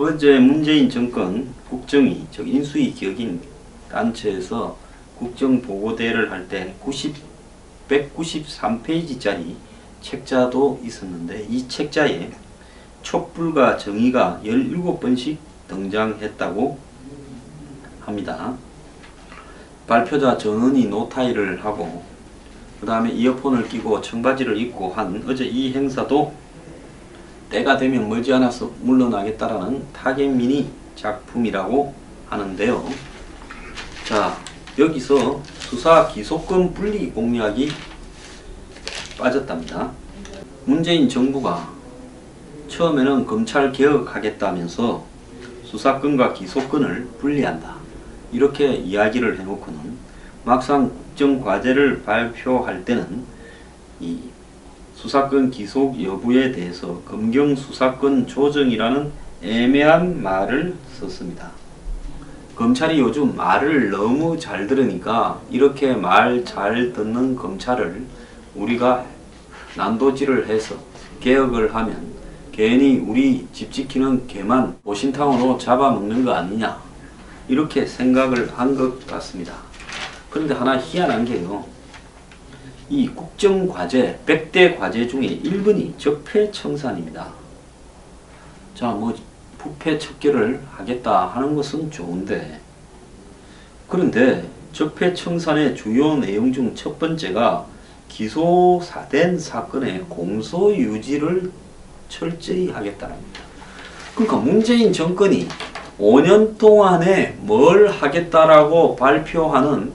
어제 문재인 정권 국정위, 즉 인수위 격인 단체에서 국정보고대회를 할 때 193페이지짜리 책자도 있었는데, 이 책자에 촛불과 정의가 17번씩 등장했다고 합니다. 발표자 전원이 노타이를 하고 그 다음에 이어폰을 끼고 청바지를 입고 한 어제 이 행사도 때가 되면 머지않아서 물러나겠다라는 타겟미니 작품이라고 하는데요. 자, 여기서 수사 기소권 분리 공약이 빠졌답니다. 문재인 정부가 처음에는 검찰 개혁하겠다면서 수사권과 기소권을 분리한다, 이렇게 이야기를 해놓고는 막상 국정과제를 발표할 때는 이 수사권 기소 여부에 대해서 검경 수사권 조정이라는 애매한 말을 썼습니다. 검찰이 요즘 말을 너무 잘 들으니까 이렇게 말 잘 듣는 검찰을 우리가 난도질을 해서 개혁을 하면 괜히 우리 집 지키는 개만 보신탕으로 잡아먹는 거 아니냐, 이렇게 생각을 한 것 같습니다. 그런데 하나 희한한 게요, 이 국정과제 100대 과제 중에 1번이 적폐청산입니다. 자, 뭐 부패 척결을 하겠다 하는 것은 좋은데, 그런데 적폐청산의 주요 내용 중 첫 번째가 기소된 사건의 공소유지를 철저히 하겠다랍니다. 그러니까 문재인 정권이 5년 동안에 뭘 하겠다라고 발표하는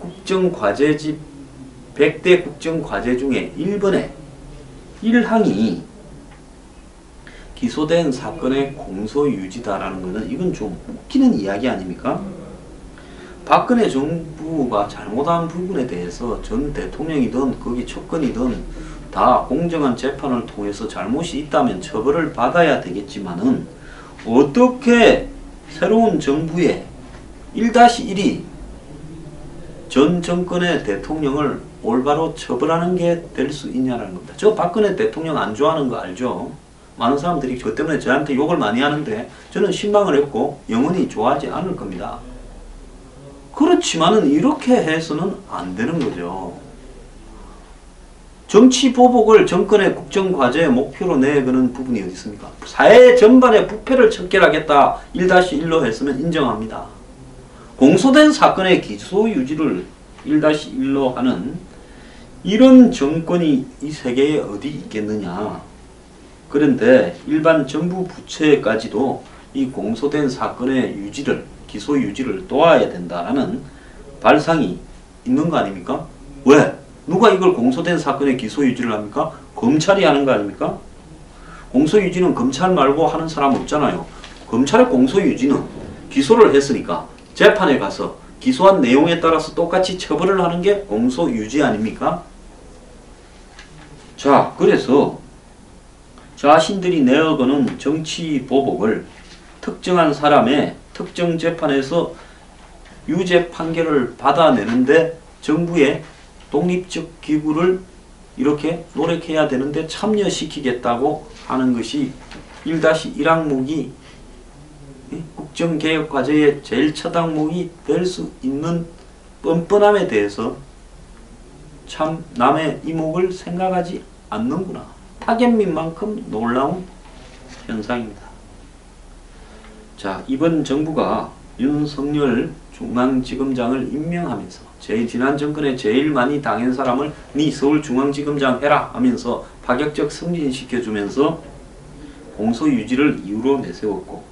국정과제집 100대 국정과제 중에 1번에 1항이 기소된 사건의 공소유지다라는 것은 이건 좀 웃기는 이야기 아닙니까? 박근혜 정부가 잘못한 부분에 대해서 전 대통령이든 거기 촉근이든 다 공정한 재판을 통해서 잘못이 있다면 처벌을 받아야 되겠지만은, 어떻게 새로운 정부의 1-1이 전 정권의 대통령을 올바로 처벌하는 게 될 수 있냐는 겁니다. 저 박근혜 대통령 안 좋아하는 거 알죠? 많은 사람들이 저 때문에 저한테 욕을 많이 하는데 저는 실망을 했고 영원히 좋아하지 않을 겁니다. 그렇지만은 이렇게 해서는 안 되는 거죠. 정치 보복을 정권의 국정과제의 목표로 내거는 부분이 어디 있습니까? 사회 전반의 부패를 척결하겠다 1-1로 했으면 인정합니다. 공소된 사건의 기소유지를 1-1로 하는 이런 정권이 이 세계에 어디 있겠느냐. 그런데 일반 정부 부처까지도 이 공소된 사건의 유지를, 기소유지를 도와야 된다는 발상이 있는 거 아닙니까? 왜? 누가 이걸 공소된 사건의 기소유지를 합니까? 검찰이 하는 거 아닙니까? 공소유지는 검찰 말고 하는 사람 없잖아요. 검찰의 공소유지는 기소를 했으니까 재판에 가서 기소한 내용에 따라서 똑같이 처벌을 하는 게 공소유지 아닙니까? 자, 그래서 자신들이 내어거는 정치 보복을 특정한 사람의 특정 재판에서 유죄 판결을 받아내는데 정부의 독립적 기구를 이렇게 노력해야 되는데 참여시키겠다고 하는 것이 1-1항목이 국정개혁과제의 제일 첫 항목이 될 수 있는 뻔뻔함에 대해서 참 남의 이목을 생각하지 않는구나. 타겟민만큼 놀라운 현상입니다. 자, 이번 정부가 윤석열 중앙지검장을 임명하면서 지난 정권에 제일 많이 당한 사람을 네 서울중앙지검장 해라 하면서 파격적 승진시켜주면서 공소유지를 이유로 내세웠고,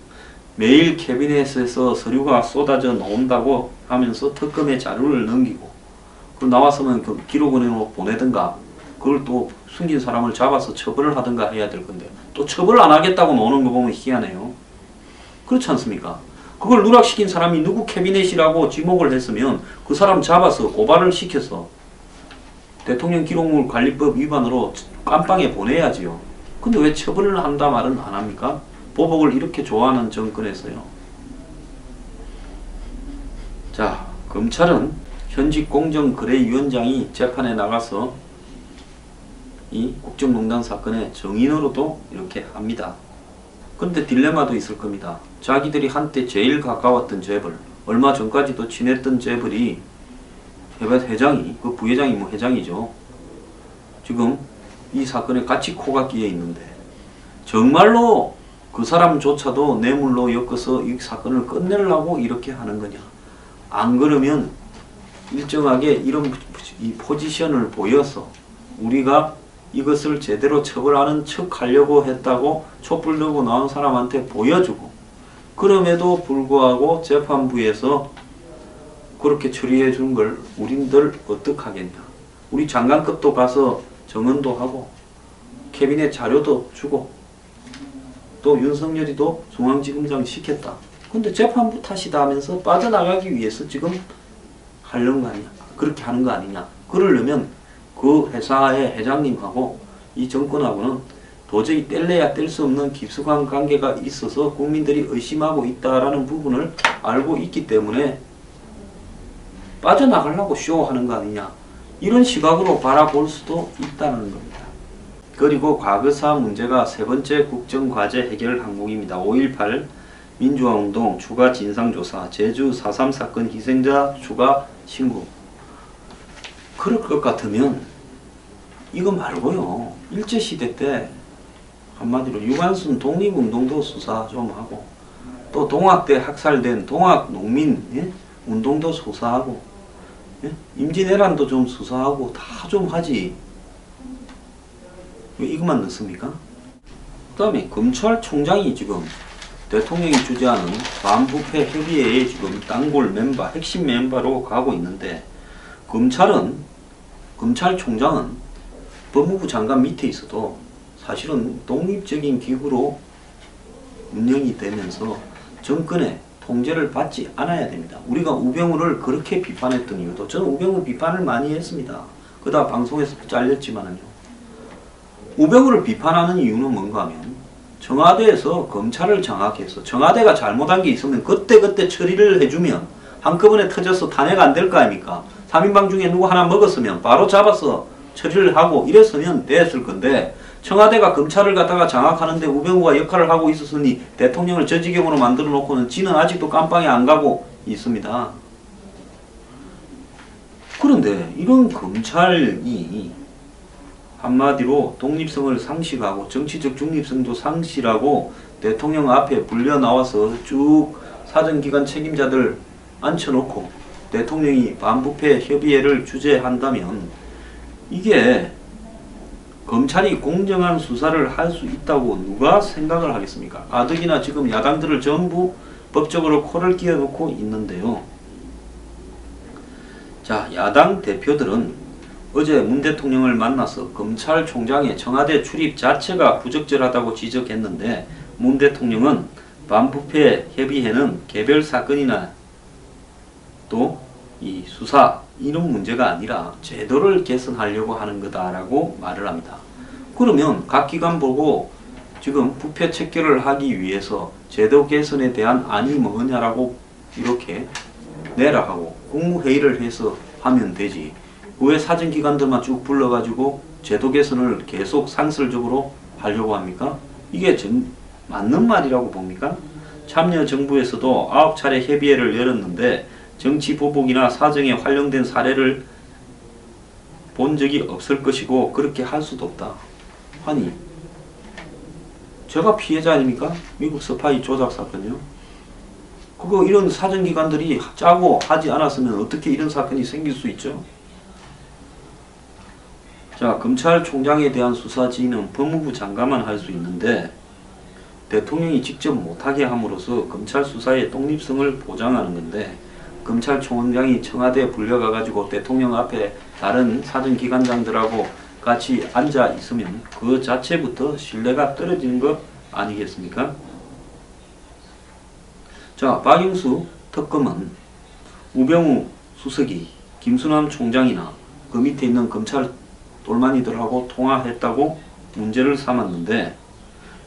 매일 캐비넷에서 서류가 쏟아져 나온다고 하면서 특검에 자료를 넘기고, 그 나왔으면 그 기록원으로 보내든가 그걸 또 숨긴 사람을 잡아서 처벌을 하든가 해야 될 건데, 또 처벌 안 하겠다고 노는 거 보면 희한해요. 그렇지 않습니까? 그걸 누락시킨 사람이 누구 캐비넷이라고 지목을 했으면 그 사람 잡아서 고발을 시켜서 대통령 기록물 관리법 위반으로 깜빵에 보내야지요. 근데 왜 처벌을 한다 말은 안 합니까? 보복을 이렇게 좋아하는 정권에서요. 자, 검찰은 현직 공정거래위원장이 재판에 나가서 이 국정농단 사건의 정인으로도 이렇게 합니다. 그런데 딜레마도 있을 겁니다. 자기들이 한때 제일 가까웠던 재벌, 얼마 전까지도 친했던 재벌이 회장이, 그 부회장이 뭐 회장이죠. 지금 이 사건에 같이 코가 끼어 있는데 정말로 그 사람조차도 뇌물로 엮어서 이 사건을 끝내려고 이렇게 하는 거냐. 안 그러면 일정하게 이런 이 포지션을 보여서 우리가 이것을 제대로 처벌하는 척 하려고 했다고 촛불 들고 나온 사람한테 보여주고, 그럼에도 불구하고 재판부에서 그렇게 처리해 준 걸 우린들 어떡하겠냐. 우리 장관급도 가서 정언도 하고 캐비넷 자료도 주고 또 윤석열이도 중앙지검장 시켰다. 근데 재판부 탓이다 하면서 빠져나가기 위해서 지금 하려는 거 아니냐. 그렇게 하는 거 아니냐. 그러려면 그 회사의 회장님하고 이 정권하고는 도저히 뗄래야 뗄 수 없는 깊숙한 관계가 있어서 국민들이 의심하고 있다라는 부분을 알고 있기 때문에 빠져나가려고 쇼하는 거 아니냐. 이런 시각으로 바라볼 수도 있다는 겁니다. 그리고 과거사 문제가 세 번째 국정과제 해결 항목입니다. 5.18 민주화운동 추가 진상조사, 제주 4.3 사건 희생자 추가 신고. 그럴 것 같으면 이거 말고요. 일제시대 때 한마디로 유관순 독립운동도 수사 좀 하고, 또 동학 때 학살된 동학 농민 운동도 수사하고, 임진왜란도 좀 수사하고 다 좀 하지. 왜 이것만 넣습니까? 그 다음에 검찰총장이 지금 대통령이 주재하는 반부패 협의회의 지금 단골 멤버, 핵심 멤버로 가고 있는데, 검찰총장은 법무부 장관 밑에 있어도 사실은 독립적인 기구로 운영이 되면서 정권의 통제를 받지 않아야 됩니다. 우리가 우병우를 그렇게 비판했던 이유도, 저는 우병우 비판을 많이 했습니다. 그러다 방송에서 잘렸지만은요. 우병우를 비판하는 이유는 뭔가 하면 청와대에서 검찰을 장악해서 청와대가 잘못한 게 있으면 그때그때 처리를 해주면 한꺼번에 터져서 탄핵 안 될 거 아닙니까? 3인방 중에 누구 하나 먹었으면 바로 잡아서 처리를 하고 이랬으면 됐을 건데, 청와대가 검찰을 갖다가 장악하는데 우병우가 역할을 하고 있었으니 대통령을 저 지경으로 만들어 놓고는 지는 아직도 깜빵에 안 가고 있습니다. 그런데 이런 검찰이 한마디로 독립성을 상실하고 정치적 중립성도 상실하고 대통령 앞에 불려 나와서 쭉 사정기관 책임자들 앉혀놓고 대통령이 반부패 협의회를 주재한다면 이게 검찰이 공정한 수사를 할 수 있다고 누가 생각을 하겠습니까? 가뜩이나 지금 야당들을 전부 법적으로 코를 끼워놓고 있는데요. 자, 야당 대표들은 어제 문 대통령을 만나서 검찰총장의 청와대 출입 자체가 부적절하다고 지적했는데, 문 대통령은 반부패 협의회는 개별 사건이나 또 이 수사 이런 문제가 아니라 제도를 개선하려고 하는 거다라고 말을 합니다. 그러면 각 기관 보고 지금 부패 척결을 하기 위해서 제도 개선에 대한 안이 뭐냐라고 이렇게 내라 하고 국무회의를 해서 하면 되지. 왜 사정기관들만 쭉 불러가지고 제도 개선을 계속 상설적으로 하려고 합니까? 이게 맞는 말이라고 봅니까? 참여정부에서도 9차례 협의회를 열었는데 정치 보복이나 사정에 활용된 사례를 본 적이 없을 것이고 그렇게 할 수도 없다. 아니, 제가 피해자 아닙니까? 미국 스파이 조작 사건요. 그거 이런 사정기관들이 짜고 하지 않았으면 어떻게 이런 사건이 생길 수 있죠? 자, 검찰총장에 대한 수사 지휘는 법무부 장관만 할 수 있는데 대통령이 직접 못하게 함으로써 검찰 수사의 독립성을 보장하는 건데, 검찰총장이 청와대에 불려가가지고 대통령 앞에 다른 사정기관장들하고 같이 앉아 있으면 그 자체부터 신뢰가 떨어지는 것 아니겠습니까? 자, 박영수 특검은 우병우 수석이 김수남 총장이나 그 밑에 있는 검찰 돌만이들하고 통화했다고 문제를 삼았는데,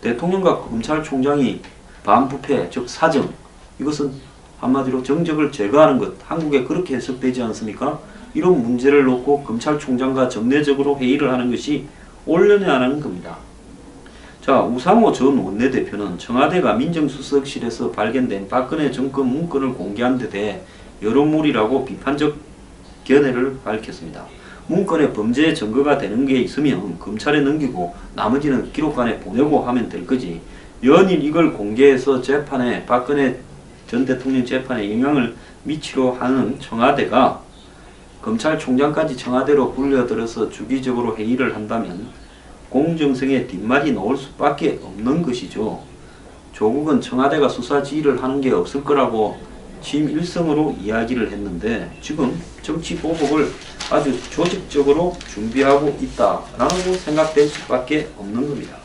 대통령과 검찰총장이 반부패, 즉 사정, 이것은 한마디로 정적을 제거하는 것, 한국에 그렇게 해석되지 않습니까? 이런 문제를 놓고 검찰총장과 정례적으로 회의를 하는 것이 옳느냐는 겁니다. 자, 우상호 전 원내대표는 청와대가 민정수석실에서 발견된 박근혜 정권 문건을 공개한 데 대해 여론몰이라고 비판적 견해를 밝혔습니다. 문건에 범죄 증거가 되는 게 있으면 검찰에 넘기고 나머지는 기록관에 보내고 하면 될 거지. 연일 이걸 공개해서 재판에, 박근혜 전 대통령 재판에 영향을 미치려 하는 청와대가 검찰총장까지 청와대로 불려들어서 주기적으로 회의를 한다면 공정성에 뒷말이 나올 수밖에 없는 것이죠. 조국은 청와대가 수사 지휘를 하는 게 없을 거라고 취임일성으로 이야기를 했는데 지금 정치 보복을 아주 조직적으로 준비하고 있다라고 생각될 수밖에 없는 겁니다.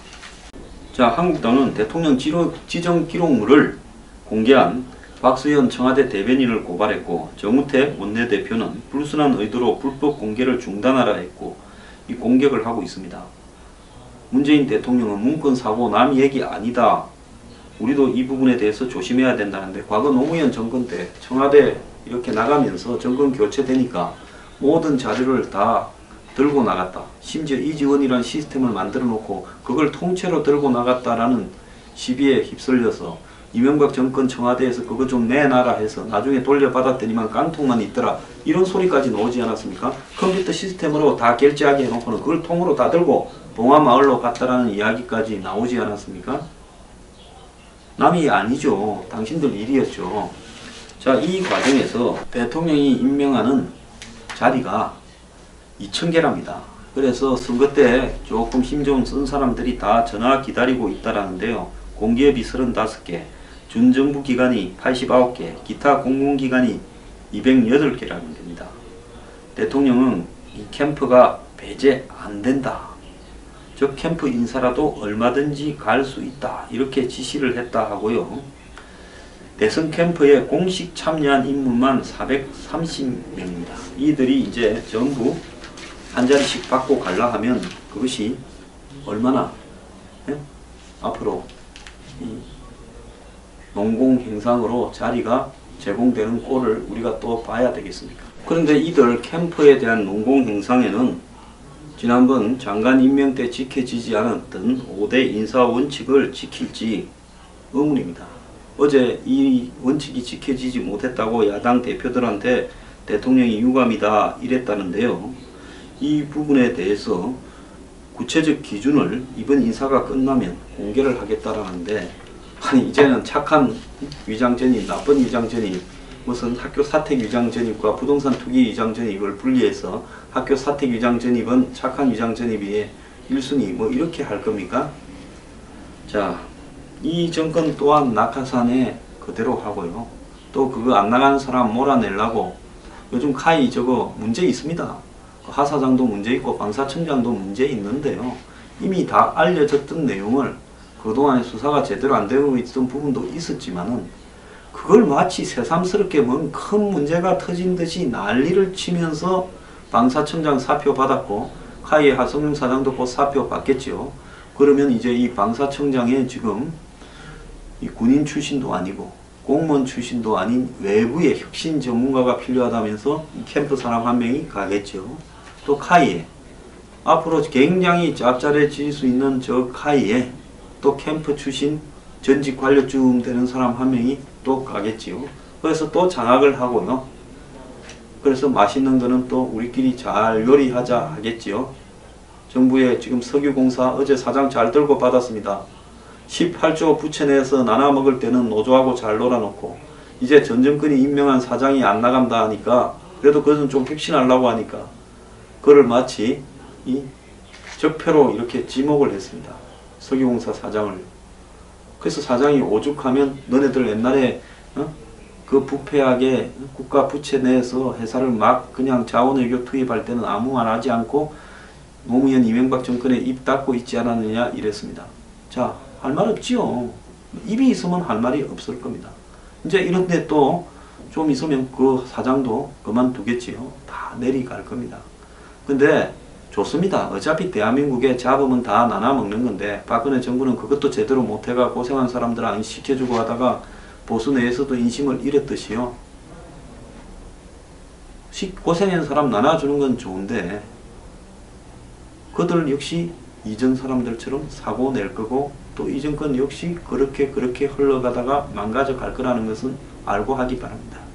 자, 한국당은 대통령 지정 기록물을 공개한 박수현 청와대 대변인을 고발했고, 정우택 원내대표는 불순한 의도로 불법 공개를 중단하라 했고, 이 공격을 하고 있습니다. 문재인 대통령은 문건 사고 남 얘기 아니다. 우리도 이 부분에 대해서 조심해야 된다는데, 과거 노무현 정권 때 청와대 이렇게 나가면서 정권 교체되니까 모든 자료를 다 들고 나갔다. 심지어 이지원이라는 시스템을 만들어 놓고 그걸 통째로 들고 나갔다라는 시비에 휩쓸려서 이명박 정권 청와대에서 그거 좀 내놔라 해서 나중에 돌려받았더니만 깡통만 있더라. 이런 소리까지 나오지 않았습니까? 컴퓨터 시스템으로 다 결제하게 해놓고는 그걸 통으로 다 들고 봉화마을로 갔다라는 이야기까지 나오지 않았습니까? 남이 아니죠. 당신들 일이었죠. 자, 이 과정에서 대통령이 임명하는 자리가 2,000개랍니다. 그래서 선거 때 조금 힘 좀 쓴 사람들이 다 전화 기다리고 있다라는데요. 공기업이 35개, 준정부 기관이 89개, 기타 공공기관이 208개라는 겁니다. 대통령은 이 캠프가 배제 안 된다. 즉 캠프 인사라도 얼마든지 갈 수 있다. 이렇게 지시를 했다 하고요. 대선 캠프에 공식 참여한 인물만 430명입니다. 이들이 이제 전부 한 자리씩 받고 갈라 하면 그것이 얼마나 앞으로 이 농공행상으로 자리가 제공되는 꼴을 우리가 또 봐야 되겠습니까? 그런데 이들 캠프에 대한 농공행상에는 지난번 장관 임명 때 지켜지지 않았던 5대 인사 원칙을 지킬지 의문입니다. 어제 이 원칙이 지켜지지 못했다고 야당 대표들한테 대통령이 유감이다 이랬다는데요. 이 부분에 대해서 구체적 기준을 이번 인사가 끝나면 공개를 하겠다라는데, 아니 이제는 착한 위장전입, 나쁜 위장전입, 무슨 학교 사택 위장전입과 부동산 투기 위장전입을 분리해서 학교 사택 위장전입은 착한 위장전입이 1순위 뭐 이렇게 할 겁니까? 자, 이 정권 또한 낙하산에 그대로 하고요. 또 그거 안 나가는 사람 몰아내려고 요즘 카이 저거 문제 있습니다. 하사장도 문제 있고 방사청장도 문제 있는데요. 이미 다 알려졌던 내용을 그동안에 수사가 제대로 안 되고 있던 부분도 있었지만은 그걸 마치 새삼스럽게 뭔 큰 문제가 터진 듯이 난리를 치면서 방사청장 사표 받았고 카이 하성룡 사장도 곧 사표 받겠죠. 그러면 이제 이 방사청장에 지금 이 군인 출신도 아니고 공무원 출신도 아닌 외부의 혁신 전문가가 필요하다면서 캠프 사람 한 명이 가겠죠. 또 카이에 앞으로 굉장히 짭짤해질 수 있는 저 카이에 또 캠프 출신 전직 관료쯤 되는 사람 한 명이 또 가겠지요. 그래서 또 장악을 하고요. 그래서 맛있는 거는 또 우리끼리 잘 요리하자 하겠지요. 정부의 지금 석유공사 어제 사장 잘 들고 받았습니다. 18조 부채 내서 나눠 먹을 때는 노조하고 잘 놀아놓고 이제 전 정권이 임명한 사장이 안 나간다 하니까 그래도 그것은 좀 혁신하려고 하니까 그를 마치 이 적폐로 이렇게 지목을 했습니다. 석유공사 사장을. 그래서 사장이 오죽하면 너네들 옛날에 그 부패하게 국가 부채 내에서 회사를 막 그냥 자원외교 투입할 때는 아무 말 하지 않고 노무현 이명박 정권에 입 닫고 있지 않았느냐 이랬습니다. 자, 할 말 없지요. 입이 있으면 할 말이 없을 겁니다. 이제 이런데 또 좀 있으면 그 사장도 그만두겠지요. 다 내리갈 겁니다. 근데 좋습니다. 어차피 대한민국에 잡으면 다 나눠 먹는 건데 박근혜 정부는 그것도 제대로 못해가 고생한 사람들 안 시켜주고 하다가 보수 내에서도 인심을 잃었듯이요. 고생한 사람 나눠주는 건 좋은데 그들 역시 이전 사람들처럼 사고 낼 거고 또 이 정권 역시 그렇게 흘러가다가 망가져 갈 거라는 것은 알고 하기 바랍니다.